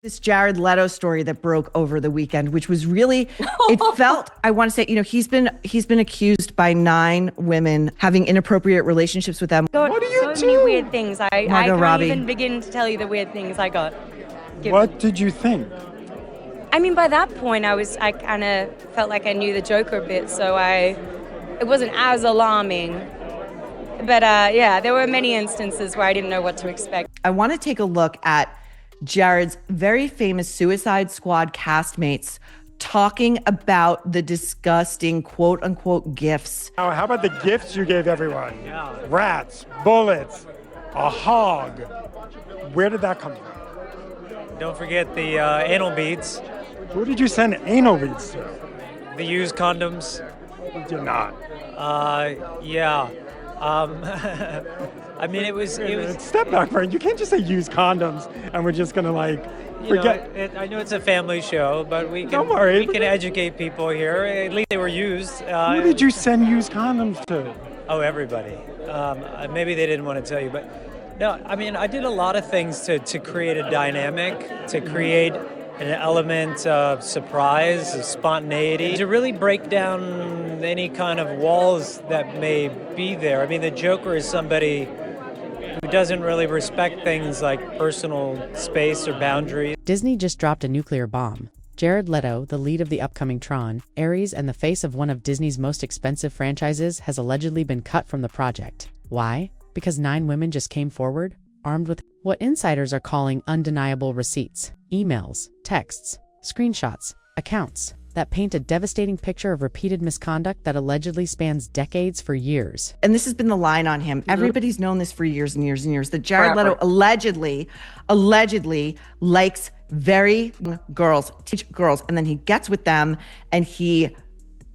This Jared Leto story that broke over the weekend, which was really, it felt, I want to say, he's been accused by 9 women having inappropriate relationships with them. What do you so many weird things. I can't Robbie. even begin to tell you the weird things I got. What did you think? I mean, by that point, I kind of felt like I knew the Joker a bit, so it wasn't as alarming. But yeah, there were many instances where I didn't know what to expect. I want to take a look at Jared's very famous Suicide Squad castmates talking about the disgusting quote unquote gifts. Now, how about the gifts you gave everyone? Yeah. Rats, bullets, a hog. Where did that come from? Don't forget the anal beads. Who did you send anal beads to? The used condoms. Who did not? Yeah. I mean, it was. Step back, Frank. You can't just say use condoms and we're just gonna forget. I know it's a family show, but we can. Don't worry. We can educate people here. At least they were used. Who did you send used condoms to? Oh, everybody. Maybe they didn't want to tell you, but no. I mean, I did a lot of things to create a dynamic, to create an element of surprise, of spontaneity, to really break down any kind of walls that may be there. I mean, the Joker is somebody who doesn't really respect things like personal space or boundaries. Disney just dropped a nuclear bomb. Jared Leto, the lead of the upcoming Tron, Ares, and the face of one of Disney's most expensive franchises, has allegedly been cut from the project. Why? Because 9 women just came forward, armed with what insiders are calling undeniable receipts, emails, texts, screenshots, accounts that paint a devastating picture of repeated misconduct that allegedly spans decades for years. And this has been the line on him. Everybody's known this for years and years and years, that Jared Leto allegedly likes very girls, and then he gets with them and he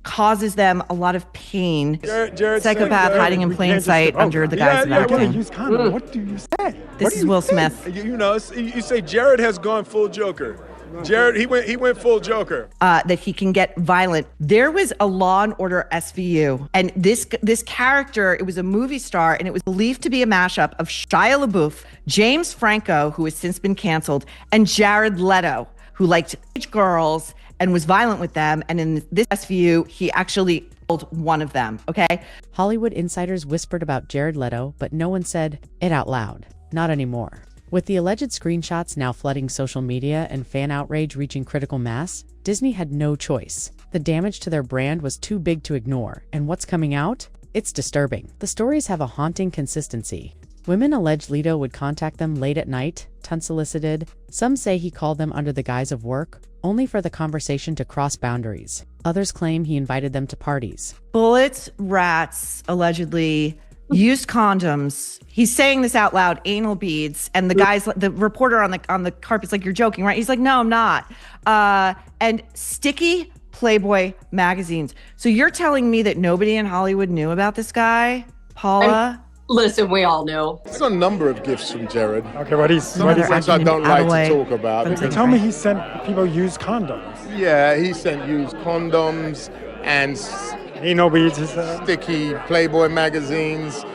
causes them a lot of pain. Jared Psychopath hiding in plain sight under the guise of acting. Use condom. What do you say? This is Will Smith. You say Jared has gone full Joker. Jared, he went full Joker. That he can get violent. There was a Law and Order SVU, and this character, it was a movie star, and it was believed to be a mashup of Shia LaBeouf, James Franco, who has since been canceled, and Jared Leto, who liked girls and was violent with them. And in this SVU, he actually killed one of them, okay? Hollywood insiders whispered about Jared Leto, but no one said it out loud. Not anymore. With the alleged screenshots now flooding social media and fan outrage reaching critical mass, Disney had no choice. The damage to their brand was too big to ignore, and what's coming out? It's disturbing. The stories have a haunting consistency. Women allege Leto would contact them late at night, unsolicited. Some say he called them under the guise of work, only for the conversation to cross boundaries. Others claim he invited them to parties. Bullets, rats, allegedly, used condoms. He's saying this out loud, anal beads, and the reporter on the carpet's like, "You're joking, right?" He's like, "No, I'm not." And sticky Playboy magazines. So you're telling me that nobody in Hollywood knew about this guy, Paula? Listen, we all know. There's a number of gifts from Jared. Okay, what he's Things I don't like to talk about. Tell me he sent people used condoms. Yeah, he sent used condoms and Anal beads, sticky Playboy magazines.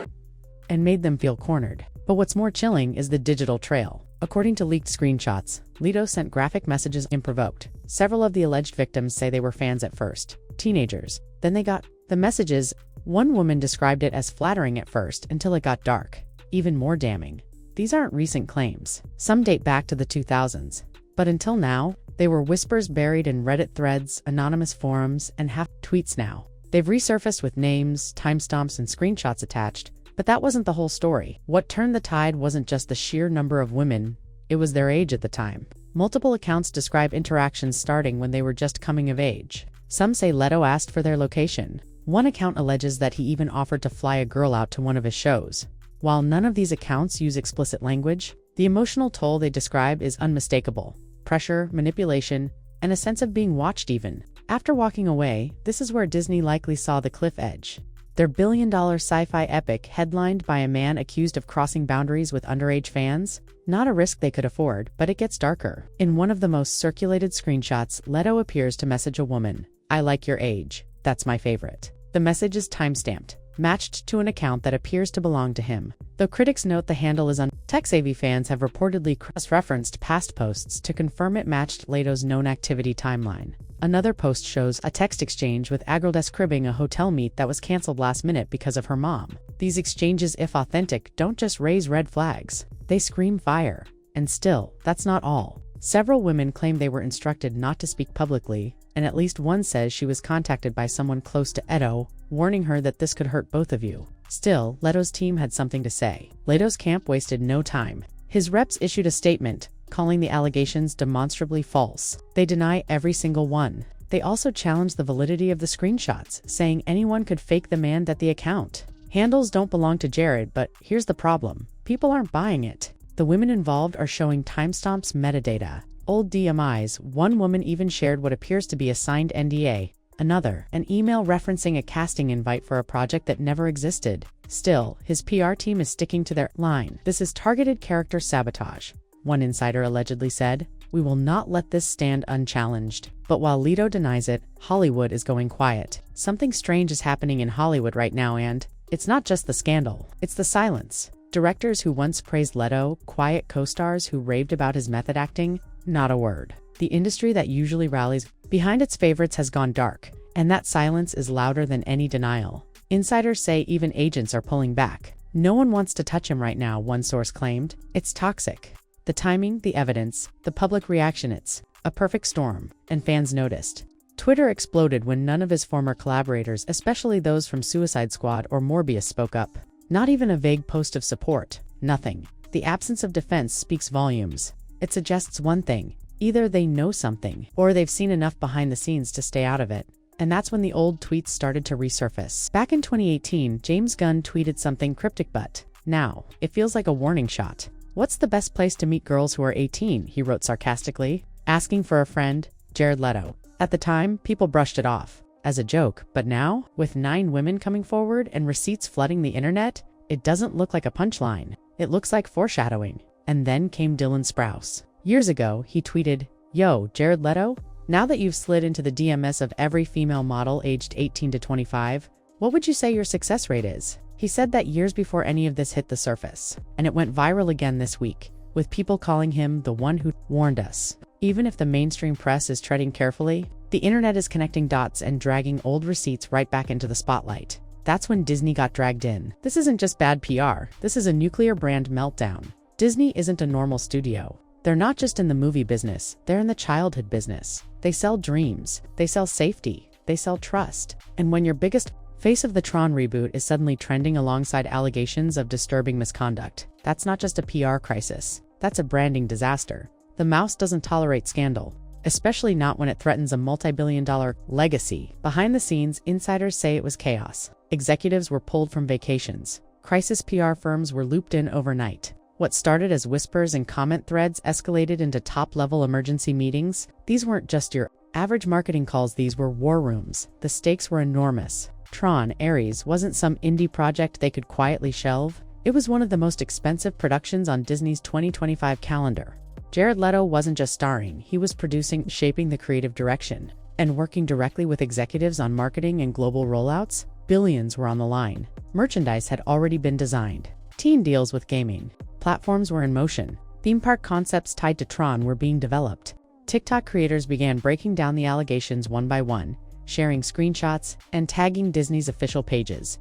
And made them feel cornered. But what's more chilling is the digital trail. According to leaked screenshots, Leto sent graphic messages unprovoked. Several of the alleged victims say they were fans at first, teenagers. Then they got the messages. One woman described it as flattering at first until it got dark. Even more damning. These aren't recent claims. Some date back to the 2000s. But until now, they were whispers buried in Reddit threads, anonymous forums, and half-tweets now. They've resurfaced with names, timestamps, and screenshots attached. But that wasn't the whole story. What turned the tide wasn't just the sheer number of women, it was their age at the time. Multiple accounts describe interactions starting when they were just coming of age. Some say Leto asked for their location. One account alleges that he even offered to fly a girl out to one of his shows. While none of these accounts use explicit language, the emotional toll they describe is unmistakable. Pressure, manipulation, and a sense of being watched even. After walking away, this is where Disney likely saw the cliff edge. Their billion-dollar sci-fi epic headlined by a man accused of crossing boundaries with underage fans? Not a risk they could afford, but it gets darker. In one of the most circulated screenshots, Leto appears to message a woman, "I like your age. That's my favorite." The message is timestamped, matched to an account that appears to belong to him. Though critics note the handle is TechSavvy fans have reportedly cross-referenced past posts to confirm it matched Leto's known activity timeline. Another post shows a text exchange with Agro describing a hotel meet that was canceled last minute because of her mom. These exchanges, if authentic, don't just raise red flags. They scream fire. And still, that's not all. Several women claim they were instructed not to speak publicly, and at least one says she was contacted by someone close to Leto, warning her that this could hurt both of you. Still, Leto's team had something to say. Leto's camp wasted no time. His reps issued a statement, calling the allegations demonstrably false. They deny every single one. They also challenge the validity of the screenshots, saying anyone could fake the man that the account. Handles don't belong to Jared, but here's the problem. People aren't buying it. The women involved are showing timestamps metadata, old DMIs, one woman even shared what appears to be a signed NDA, another, an email referencing a casting invite for a project that never existed. Still, his PR team is sticking to their line. This is targeted character sabotage. One insider allegedly said, "We will not let this stand unchallenged." But while Leto denies it, Hollywood is going quiet. Something strange is happening in Hollywood right now, and it's not just the scandal, it's the silence. Directors who once praised Leto, quiet co-stars who raved about his method acting, not a word. The industry that usually rallies behind its favorites has gone dark, and that silence is louder than any denial. Insiders say even agents are pulling back. No one wants to touch him right now, one source claimed. It's toxic. The timing, the evidence, the public reaction, it's a perfect storm, and fans noticed. Twitter exploded when none of his former collaborators, especially those from Suicide Squad or Morbius, spoke up. Not even a vague post of support. Nothing. The absence of defense speaks volumes. It suggests one thing. Either they know something, or they've seen enough behind the scenes to stay out of it. And that's when the old tweets started to resurface. Back in 2018, James Gunn tweeted something cryptic, but now, it feels like a warning shot. "What's the best place to meet girls who are 18, he wrote sarcastically, asking for a friend, Jared Leto. At the time, people brushed it off as a joke, but now, with 9 women coming forward and receipts flooding the internet, it doesn't look like a punchline. It looks like foreshadowing. And then came Dylan Sprouse. Years ago, he tweeted, "Yo, Jared Leto, now that you've slid into the DMs of every female model aged 18 to 25, what would you say your success rate is?" He said that years before any of this hit the surface, and it went viral again this week, with people calling him the one who warned us. Even if the mainstream press is treading carefully, the internet is connecting dots and dragging old receipts right back into the spotlight. That's when Disney got dragged in. This isn't just bad PR, this is a nuclear brand meltdown. Disney isn't a normal studio. They're not just in the movie business, they're in the childhood business. They sell dreams, they sell safety, they sell trust. And when your biggest face of the Tron reboot is suddenly trending alongside allegations of disturbing misconduct, that's not just a PR crisis, that's a branding disaster. The mouse doesn't tolerate scandal, especially not when it threatens a multi-billion-dollar legacy. Behind the scenes, insiders say it was chaos. Executives were pulled from vacations. Crisis PR firms were looped in overnight. What started as whispers and comment threads escalated into top-level emergency meetings. These weren't just your average marketing calls, these were war rooms. The stakes were enormous. Tron, Ares, wasn't some indie project they could quietly shelve. It was one of the most expensive productions on Disney's 2025 calendar. Jared Leto wasn't just starring, he was producing, shaping the creative direction, and working directly with executives on marketing and global rollouts. Billions were on the line. Merchandise had already been designed. Teen deals with gaming. Platforms were in motion. Theme park concepts tied to Tron were being developed. TikTok creators began breaking down the allegations one by one, sharing screenshots, and tagging Disney's official pages.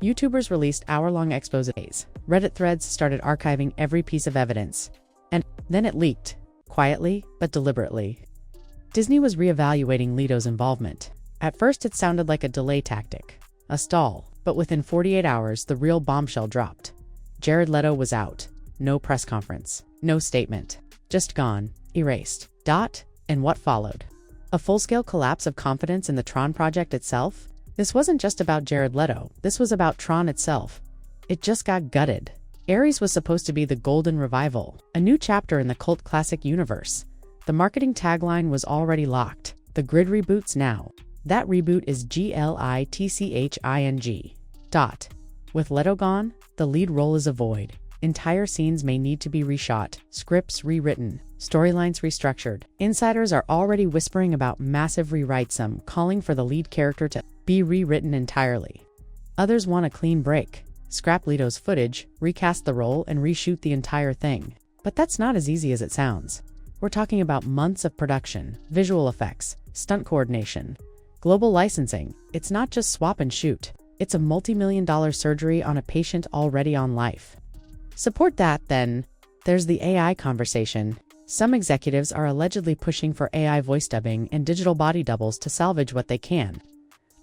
YouTubers released hour-long exposés. Reddit threads started archiving every piece of evidence. And then it leaked, quietly but deliberately. Disney was reevaluating Leto's involvement. At first it sounded like a delay tactic, a stall, but within 48 hours the real bombshell dropped. Jared Leto was out. No press conference, no statement, just gone, erased. And what followed? A full-scale collapse of confidence in the Tron project itself? This wasn't just about Jared Leto, this was about Tron itself. It just got gutted. Ares was supposed to be the golden revival, a new chapter in the cult classic universe. The marketing tagline was already locked. The grid reboots now. That reboot is GLITCHING. With Leto gone, the lead role is a void. Entire scenes may need to be reshot, scripts rewritten, storylines restructured. Insiders are already whispering about massive rewrites, some calling for the lead character to be rewritten entirely. Others want a clean break. Scrap Leto's footage, recast the role, and reshoot the entire thing. But that's not as easy as it sounds. We're talking about months of production, visual effects, stunt coordination, global licensing. It's not just swap and shoot. It's a multi-million-dollar surgery on a patient already on life. Support that, then. There's the AI conversation. Some executives are allegedly pushing for AI voice dubbing and digital body doubles to salvage what they can.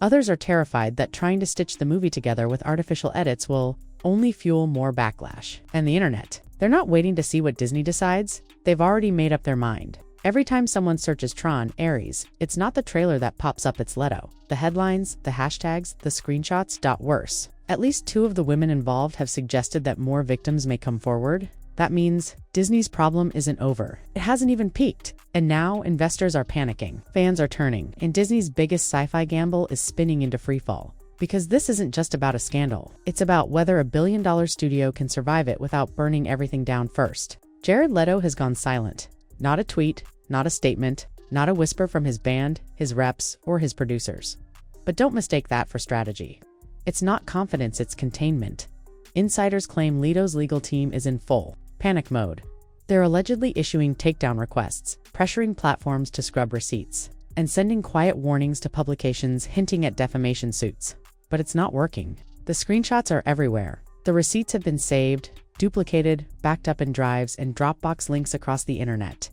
Others are terrified that trying to stitch the movie together with artificial edits will only fuel more backlash. And the internet. They're not waiting to see what Disney decides. They've already made up their mind. Every time someone searches Tron, Ares, it's not the trailer that pops up, it's Leto. The headlines, the hashtags, the screenshots. Worse. At least 2 of the women involved have suggested that more victims may come forward. That means Disney's problem isn't over. It hasn't even peaked. And now investors are panicking. Fans are turning. And Disney's biggest sci-fi gamble is spinning into freefall. Because this isn't just about a scandal. It's about whether a billion-dollar studio can survive it without burning everything down first. Jared Leto has gone silent. Not a tweet, not a statement, not a whisper from his band, his reps, or his producers. But don't mistake that for strategy. It's not confidence, it's containment. Insiders claim Leto's legal team is in full panic mode. They're allegedly issuing takedown requests, pressuring platforms to scrub receipts, and sending quiet warnings to publications hinting at defamation suits. But it's not working. The screenshots are everywhere. The receipts have been saved, duplicated, backed up in drives, and Dropbox links across the internet.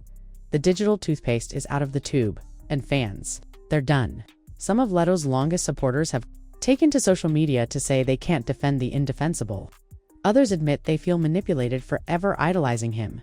The digital toothpaste is out of the tube, and fans, they're done. Some of Leto's longest supporters have taken to social media to say they can't defend the indefensible. Others admit they feel manipulated for ever idolizing him.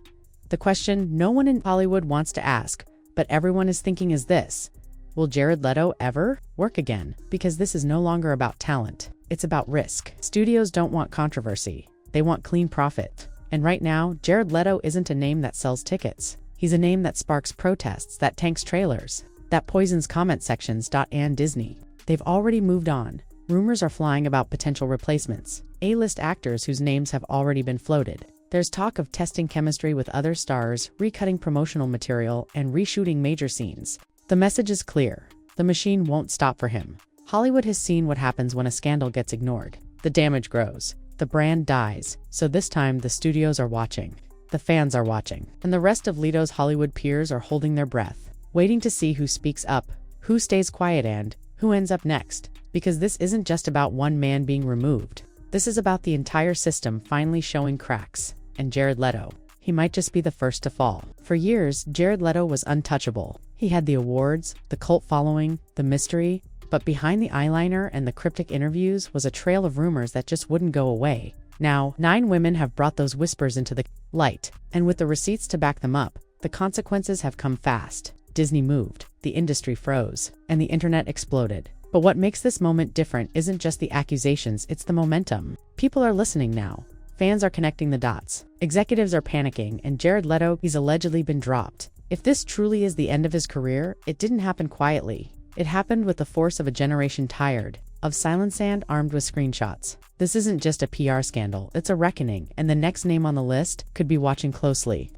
The question no one in Hollywood wants to ask, but everyone is thinking, is this: will Jared Leto ever work again? Because this is no longer about talent. It's about risk. Studios don't want controversy. They want clean profit. And right now, Jared Leto isn't a name that sells tickets. He's a name that sparks protests, that tanks trailers, that poisons comment sections. And Disney, they've already moved on. Rumors are flying about potential replacements, A-list actors whose names have already been floated. There's talk of testing chemistry with other stars, recutting promotional material, and reshooting major scenes. The message is clear. The machine won't stop for him. Hollywood has seen what happens when a scandal gets ignored. The damage grows. The brand dies. So this time, the studios are watching. The fans are watching. And the rest of Leto's Hollywood peers are holding their breath, waiting to see who speaks up, who stays quiet, and who ends up next. Because this isn't just about one man being removed. This is about the entire system finally showing cracks. And Jared Leto, he might just be the first to fall. For years, Jared Leto was untouchable. He had the awards, the cult following, the mystery, but behind the eyeliner and the cryptic interviews was a trail of rumors that just wouldn't go away. Now, 9 women have brought those whispers into the light, and with the receipts to back them up, the consequences have come fast. Disney moved, the industry froze, and the internet exploded. But what makes this moment different isn't just the accusations, it's the momentum. People are listening now. Fans are connecting the dots. Executives are panicking, and Jared Leto, he's allegedly been dropped. If this truly is the end of his career, it didn't happen quietly. It happened with the force of a generation tired of silent sand armed with screenshots. This isn't just a PR scandal, it's a reckoning, and the next name on the list could be watching closely.